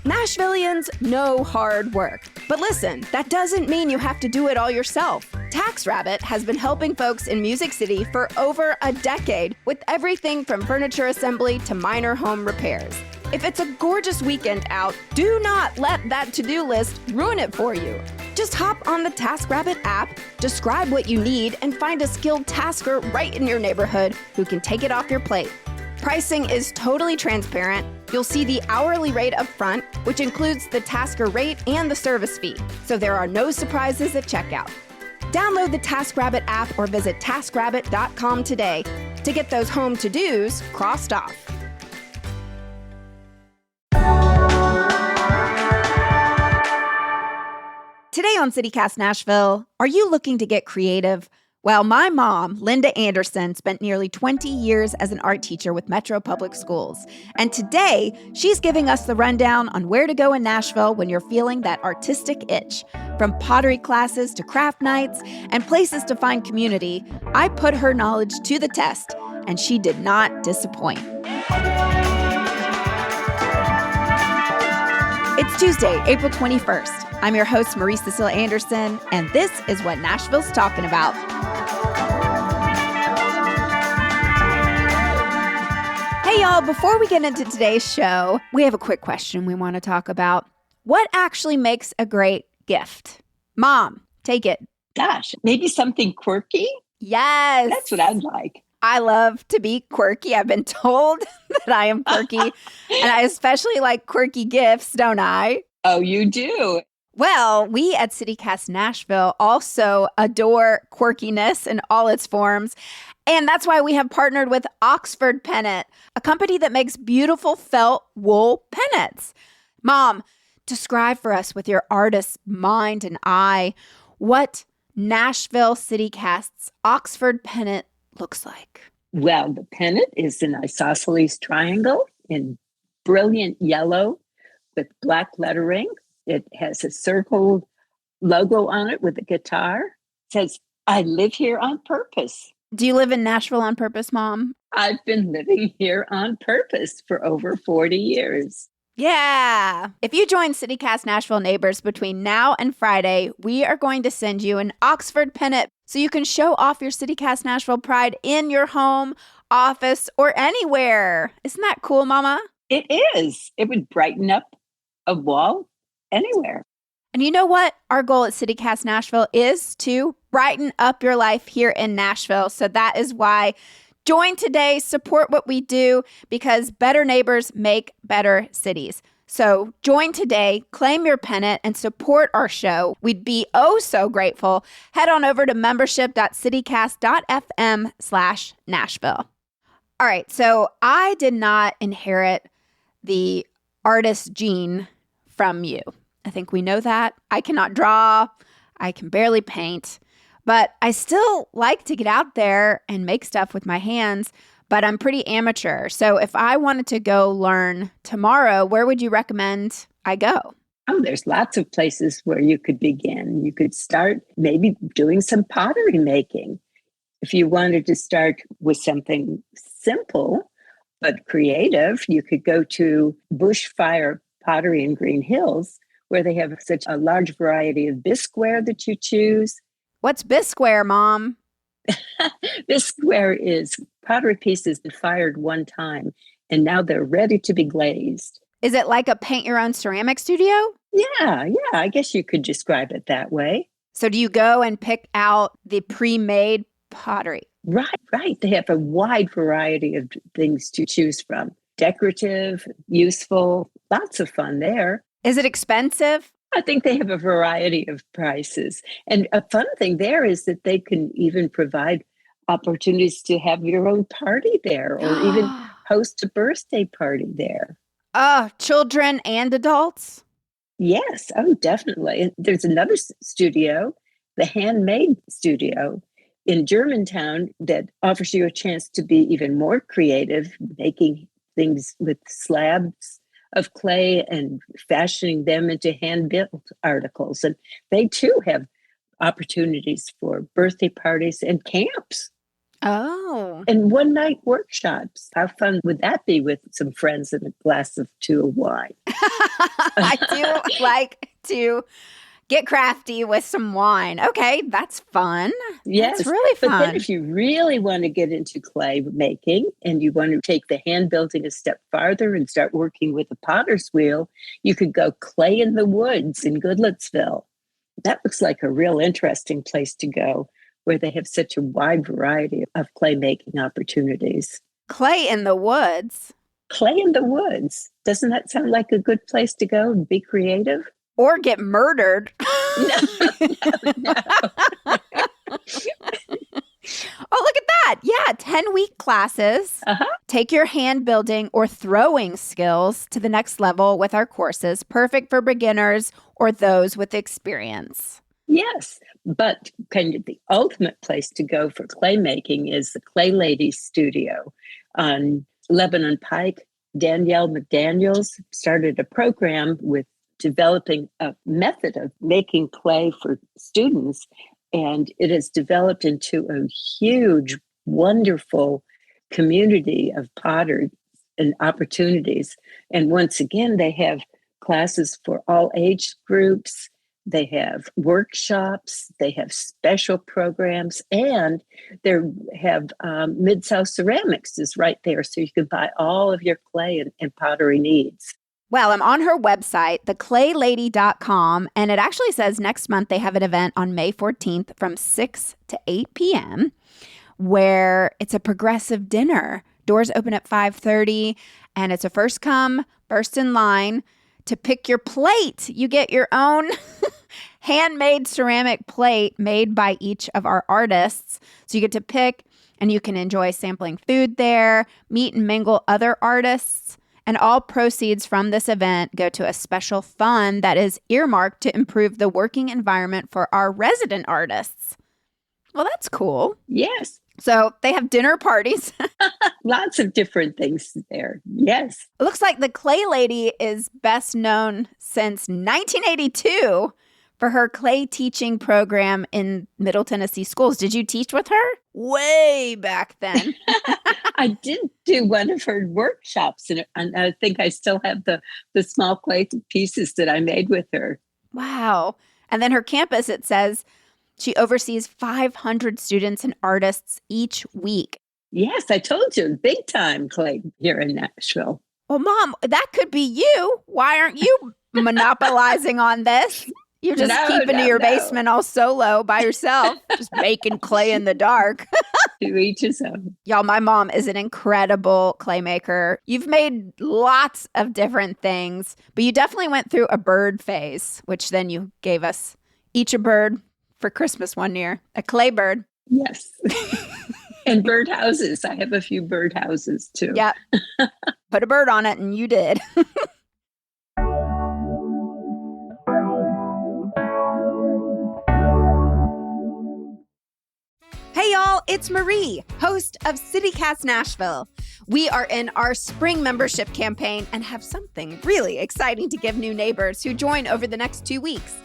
Nashvillians know hard work. But listen, that doesn't mean you have to do it all yourself. TaxRabbit has been helping folks in Music City for over a decade with everything from furniture assembly to minor home repairs. If it's a gorgeous weekend out, do not let that to-do list ruin it for you. Just hop on the TaskRabbit app, describe what you need, and find a skilled tasker right in your neighborhood who can take it off your plate. Pricing is totally transparent. You'll see the hourly rate up front, which includes the tasker rate and the service fee, so there are no surprises at checkout. Download the TaskRabbit app or visit taskrabbit.com today to get those home to-dos crossed off. Today on CityCast Nashville, are you looking to get creative? Well, my mom, Linda Anderson, spent nearly 20 years as an art teacher with Metro Public Schools. And today, she's giving us the rundown on where to go in Nashville when you're feeling that artistic itch. From pottery classes to craft nights and places to find community, I put her knowledge to the test, and she did not disappoint. It's Tuesday, April 21st. I'm your host, Marie Cecile Anderson, and this is what Nashville's talking about. Hey, y'all, before we get into today's show, we have a quick question we want to talk about. What actually makes a great gift? Mom, take it. Gosh, maybe something quirky? Yes. That's what I'd like. I love to be quirky. I've been told that I am quirky, and I especially like quirky gifts, don't I? Oh, you do? Well, we at CityCast Nashville also adore quirkiness in all its forms. And that's why we have partnered with Oxford Pennant, a company that makes beautiful felt wool pennants. Mom, describe for us with your artist's mind and eye what Nashville CityCast's Oxford Pennant looks like. Well, the pennant is an isosceles triangle in brilliant yellow with black lettering. It has a circled logo on it with a guitar. It says, I live here on purpose. Do you live in Nashville on purpose, Mom? I've been living here on purpose for over 40 years. Yeah. If you join CityCast Nashville Neighbors between now and Friday, we are going to send you an Oxford pennant so you can show off your CityCast Nashville pride in your home, office, or anywhere. Isn't that cool, Mama? It is. It would brighten up a wall anywhere. And you know what? Our goal at CityCast Nashville is to brighten up your life here in Nashville. So that is why join today, support what we do, because better neighbors make better cities. So join today, claim your pennant, and support our show. We'd be oh so grateful. Head on over to membership.citycast.fm/Nashville. All right, so I did not inherit the artist gene from you. I think we know that. I cannot draw. I can barely paint. But I still like to get out there and make stuff with my hands, but I'm pretty amateur. So if I wanted to go learn tomorrow, where would you recommend I go? Oh, there's lots of places where you could begin. You could start maybe doing some pottery making. If you wanted to start with something simple but creative, you could go to Bushfire Pottery in Green Hills, where they have such a large variety of bisqueware that you choose. What's bisqueware, Mom? Bisqueware is pottery pieces that fired one time, and now they're ready to be glazed. Is it like a paint-your-own ceramic studio? Yeah, I guess you could describe it that way. So do you go and pick out the pre-made pottery? Right. They have a wide variety of things to choose from. Decorative, useful, lots of fun there. Is it expensive? I think they have a variety of prices. And a fun thing there is that they can even provide opportunities to have your own party there or even host a birthday party there. Oh, children and adults? Yes, definitely. And there's another studio, the Handmade Studio in Germantown, that offers you a chance to be even more creative, making things with slabs of clay and fashioning them into hand-built articles. And they too have opportunities for birthday parties and camps. Oh. And one night workshops. How fun would that be with some friends and a glass of two of wine? I do like to get crafty with some wine. Okay, that's fun. Yes. That's really But then fun. if you really want to get into clay making and you want to take the hand building a step farther and start working with a potter's wheel, you could go Clay in the Woods in Goodlettsville. That looks like a real interesting place to go, where they have such a wide variety of clay making opportunities. Clay in the Woods. Clay in the Woods. Doesn't that sound like a good place to go and be creative? Or get murdered. No. Oh, look at that. Yeah, 10-week classes. Take your hand building or throwing skills to the next level with our courses, perfect for beginners or those with experience. Yes, but kind of the ultimate place to go for clay making is the Clay Ladies Studio on Lebanon Pike. Danielle McDaniels started a program with developing a method of making clay for students, and it has developed into a huge, wonderful community of potters and opportunities. And once again, they have classes for all age groups. They have workshops, they have special programs, and they have Mid-South Ceramics is right there. So you can buy all of your clay and pottery needs. Well, I'm on her website, theclaylady.com, and it actually says next month they have an event on May 14th from 6 to 8 p.m. where it's a progressive dinner. Doors open at 5:30, and it's a first come, first in line to pick your plate. You get your own handmade ceramic plate made by each of our artists. So you get to pick, and you can enjoy sampling food there, meet and mingle other artists. And all proceeds from this event go to a special fund that is earmarked to improve the working environment for our resident artists. Well, that's cool. Yes. So they have dinner parties. Lots of different things there. Yes. It looks like the Clay Lady is best known since 1982 for her clay teaching program in Middle Tennessee schools. Did you teach with her? Way back then. I did do one of her workshops, and I think I still have the small clay pieces that I made with her. Wow. And then her campus, it says she oversees 500 students and artists each week. Yes, I told you, big time clay here in Nashville. Well, Mom, that could be you. Why aren't you monopolizing on this? You're just keeping to your basement all solo by yourself, just making clay in the dark. To each his own. Y'all, my mom is an incredible clay maker. You've made lots of different things, but you definitely went through a bird phase, which then you gave us each a bird for Christmas one year, a clay bird. Yes. And birdhouses. I have a few birdhouses too. Yeah. Put a bird on it, and you did. Hey y'all, it's Marie, host of CityCast Nashville. We are in our spring membership campaign and have something really exciting to give new neighbors who join over the next 2 weeks.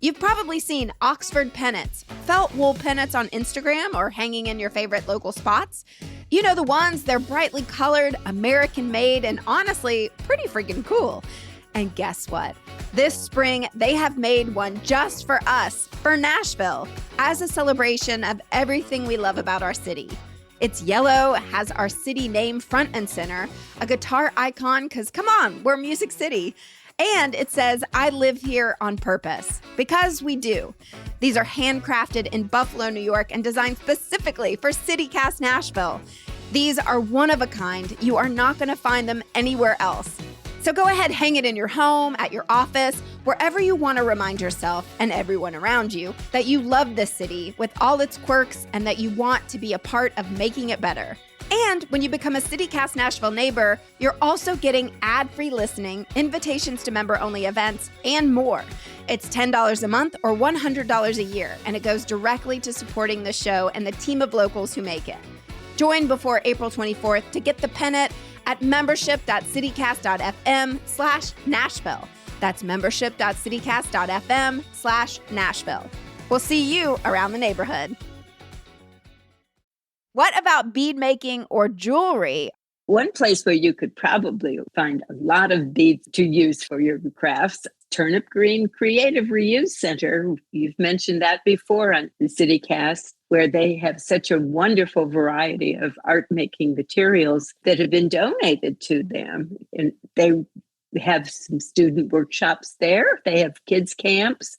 You've probably seen Oxford pennants, felt wool pennants on Instagram or hanging in your favorite local spots. You know the ones, they're brightly colored, American made, and honestly, pretty freaking cool. And guess what? This spring, they have made one just for us, for Nashville, as a celebration of everything we love about our city. It's yellow, has our city name front and center, a guitar icon, because come on, we're Music City. And it says, I live here on purpose, because we do. These are handcrafted in Buffalo, New York, and designed specifically for CityCast Nashville. These are one of a kind. You are not going to find them anywhere else. So go ahead, hang it in your home, at your office, wherever you want to remind yourself and everyone around you that you love this city with all its quirks and that you want to be a part of making it better. And when you become a CityCast Nashville neighbor, you're also getting ad-free listening, invitations to member-only events, and more. It's $10 a month or $100 a year, and it goes directly to supporting the show and the team of locals who make it. Join before April 24th to get the pennant at membership.citycast.fm/Nashville. That's membership.citycast.fm/Nashville. We'll see you around the neighborhood. What about bead making or jewelry? One place where you could probably find a lot of beads to use for your crafts, Turnip Green Creative Reuse Center. You've mentioned that before on the CityCast, where they have such a wonderful variety of art making materials that have been donated to them. And they have some student workshops there. They have kids camps.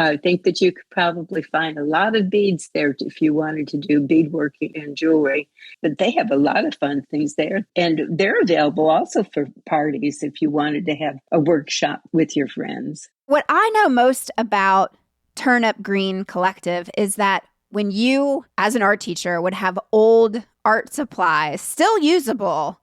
I think that you could probably find a lot of beads there if you wanted to do beadworking and jewelry. But they have a lot of fun things there. And they're available also for parties if you wanted to have a workshop with your friends. What I know most about Turnip Green Collective is that when you, as an art teacher, would have old art supplies, still usable,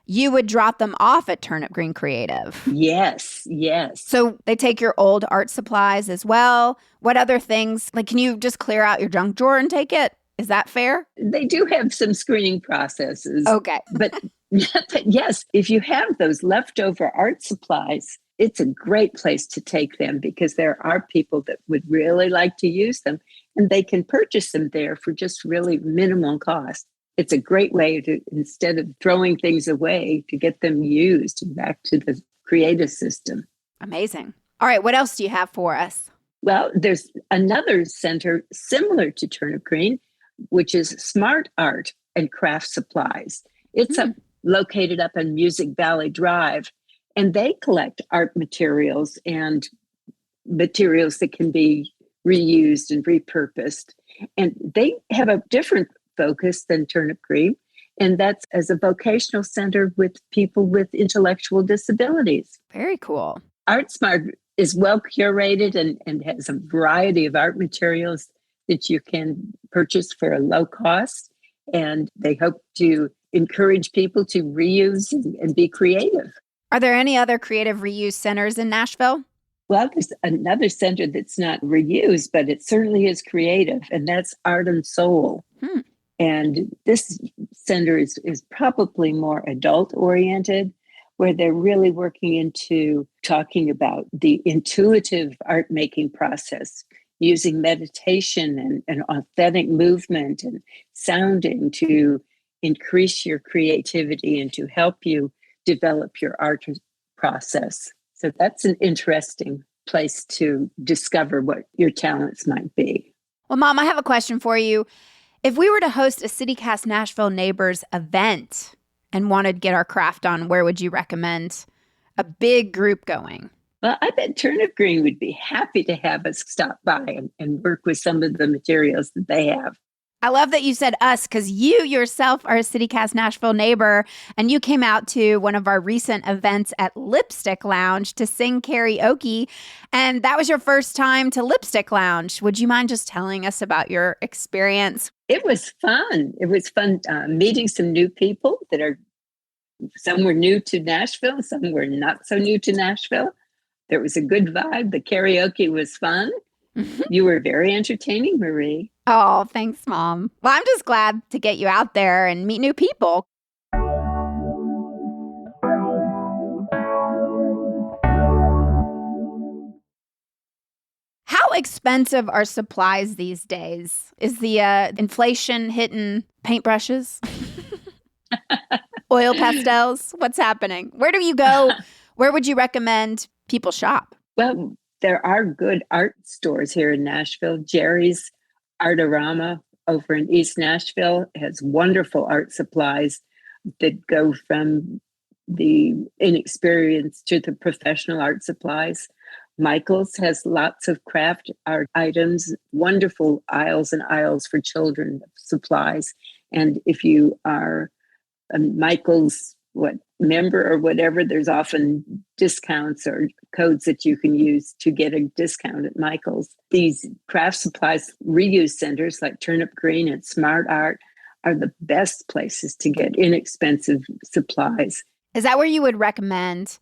you would drop them off at Turnip Green Creative. Yes, yes. So they take your old art supplies as well. What other things? Like, can you just clear out your junk drawer and take it? Is that fair? They do have some screening processes. Okay. But yes, if you have those leftover art supplies, it's a great place to take them because there are people that would really like to use them and they can purchase them there for just really minimal cost. It's a great way to, instead of throwing things away, to get them used back to the creative system. Amazing. All right. What else do you have for us? Well, there's another center similar to Turnip Green, which is Smart Art and Craft Supplies. It's located up on Music Valley Drive, and they collect art materials and materials that can be reused and repurposed. And they have a different focus than Turnip Green, and that's as a vocational center with people with intellectual disabilities. Very cool. ArtSmart is well curated and has a variety of art materials that you can purchase for a low cost, and they hope to encourage people to reuse and be creative. Are there any other creative reuse centers in Nashville? Well, there's another center that's not reused, but it certainly is creative, and that's Art and Soul. And this center is probably more adult-oriented, where they're really working into talking about the intuitive art-making process, using meditation and authentic movement and sounding to increase your creativity and to help you develop your art process. So that's an interesting place to discover what your talents might be. Well, Mom, I have a question for you. If we were to host a CityCast Nashville Neighbors event and wanted to get our craft on, where would you recommend a big group going? Well, I bet Turnip Green would be happy to have us stop by and work with some of the materials that they have. I love that you said us because you yourself are a CityCast Nashville neighbor, and you came out to one of our recent events at Lipstick Lounge to sing karaoke, and that was your first time to Lipstick Lounge. Would you mind just telling us about your experience? It was fun. It was fun meeting some new people that are, some were new to Nashville, some were not so new to Nashville. There was a good vibe. The karaoke was fun. You were very entertaining, Marie. Oh, thanks, Mom. Well, I'm just glad to get you out there and meet new people. How expensive are supplies these days? Is the inflation hitting paintbrushes? Oil pastels? What's happening? Where do you go? Where would you recommend people shop? Well, there are good art stores here in Nashville. Jerry's Artorama over in East Nashville has wonderful art supplies that go from the inexperienced to the professional art supplies. Michael's has lots of craft art items, wonderful aisles and aisles for children supplies. And if you are a Michael's member or whatever, there's often discounts or codes that you can use to get a discount at Michael's. These craft supplies reuse centers like Turnip Green and Smart Art are the best places to get inexpensive supplies. Is that where you would recommend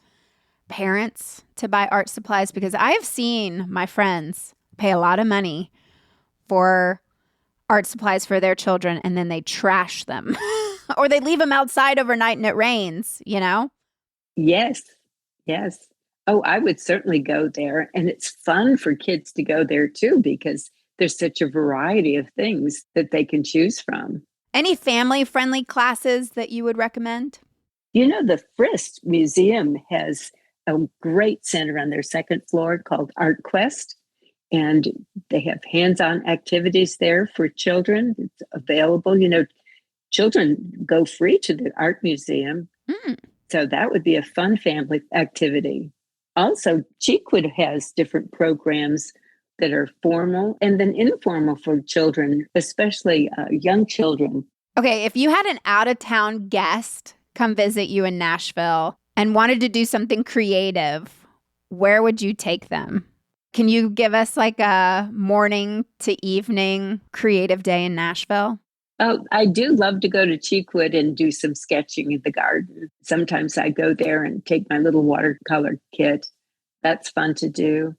parents to buy art supplies? Because I have seen my friends pay a lot of money for art supplies for their children and then they trash them. Or they leave them outside overnight and it rains, you know? Yes, yes. Oh, I would certainly go there. And it's fun for kids to go there too, because there's such a variety of things that they can choose from. Any family-friendly classes that you would recommend? The Frist Museum has a great center on their second floor called Art Quest, and they have hands-on activities there for children. It's available. Children go free to the art museum. So that would be a fun family activity. Also, Cheekwood has different programs that are formal and then informal for children, especially young children. Okay, if you had an out-of-town guest come visit you in Nashville and wanted to do something creative, where would you take them? Can you give us like a morning to evening creative day in Nashville? Oh, I do love to go to Cheekwood and do some sketching in the garden. Sometimes I go there and take my little watercolor kit. That's fun to do.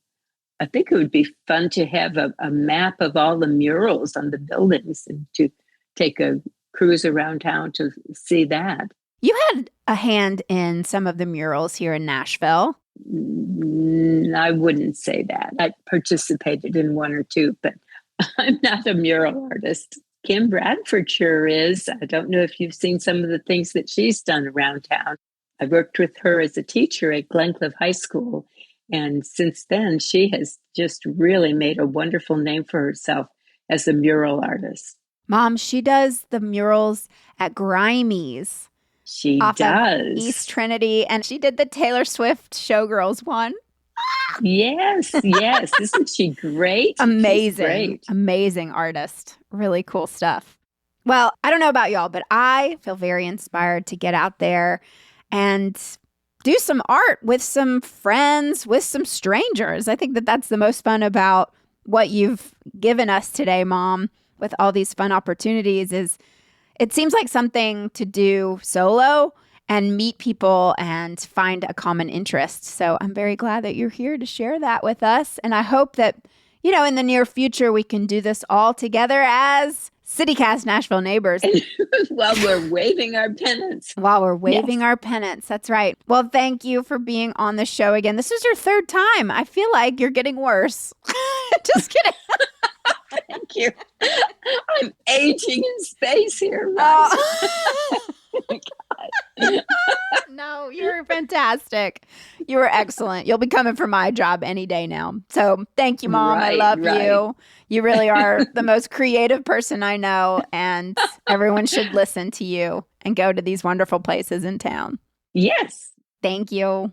I think it would be fun to have a map of all the murals on the buildings and to take a cruise around town to see that. You had a hand in some of the murals here in Nashville. I wouldn't say that. I participated in one or two, but I'm not a mural artist. Kim Bradford sure is. I don't know if you've seen some of the things that she's done around town. I worked with her as a teacher at Glencliff High School. And since then, she has just really made a wonderful name for herself as a mural artist. Mom, she does the murals at Grimey's. She off does. Of East Trinity. And she did the Taylor Swift Showgirls one. Yes. Isn't she great? Amazing. Great. Amazing artist. Really cool stuff. Well, I don't know about y'all, but I feel very inspired to get out there and do some art with some friends, with some strangers. I think that that's the most fun about what you've given us today, Mom, with all these fun opportunities is it seems like something to do solo and meet people and find a common interest. So I'm very glad that you're here to share that with us. And I hope that, in the near future, we can do this all together as CityCast Nashville neighbors. While we're waving our pennants. Our pennants. That's right. Well, thank you for being on the show again. This is your third time. I feel like you're getting worse. Just kidding. Thank you. I'm aging in space here. Right? Oh. God. No, you're fantastic. You were excellent. You'll be coming for my job any day now. So thank you, Mom. I love you. You really are the most creative person I know, and everyone should listen to you and go to these wonderful places in town. Yes. Thank you.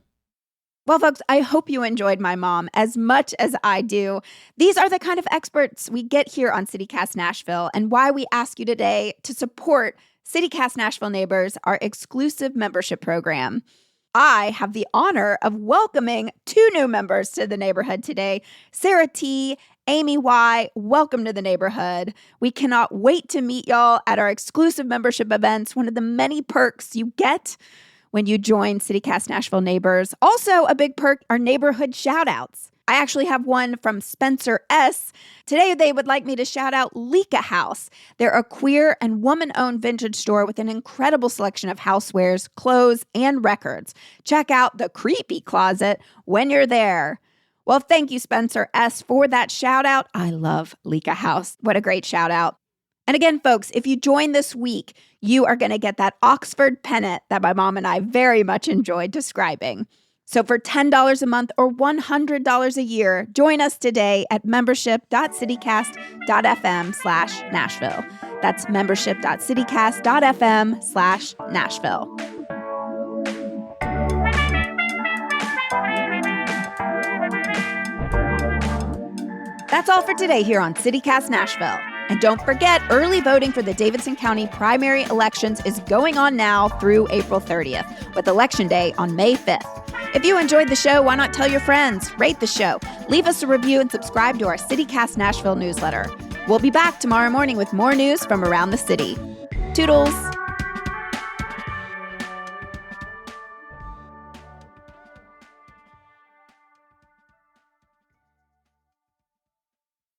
Well, folks, I hope you enjoyed my mom as much as I do. These are the kind of experts we get here on CityCast Nashville, and why we ask you today to support CityCast Nashville Neighbors, our exclusive membership program. I have the honor of welcoming 2 new members to the neighborhood today. Sarah T., Amy Y., welcome to the neighborhood. We cannot wait to meet y'all at our exclusive membership events, one of the many perks you get when you join CityCast Nashville Neighbors. Also, a big perk are neighborhood shout-outs. I actually have one from Spencer S. Today, they would like me to shout out Lika House. They're a queer and woman-owned vintage store with an incredible selection of housewares, clothes, and records. Check out the creepy closet when you're there. Well, thank you, Spencer S., for that shout-out. I love Lika House. What a great shout-out. And again, folks, if you join this week, you are going to get that Oxford pennant that my mom and I very much enjoyed describing. So for $10 a month or $100 a year, join us today at membership.citycast.fm/Nashville. That's membership.citycast.fm/Nashville. That's all for today here on CityCast Nashville. And don't forget, early voting for the Davidson County primary elections is going on now through April 30th, with Election Day on May 5th. If you enjoyed the show, why not tell your friends? Rate the show, leave us a review, and subscribe to our CityCast Nashville newsletter. We'll be back tomorrow morning with more news from around the city. Toodles!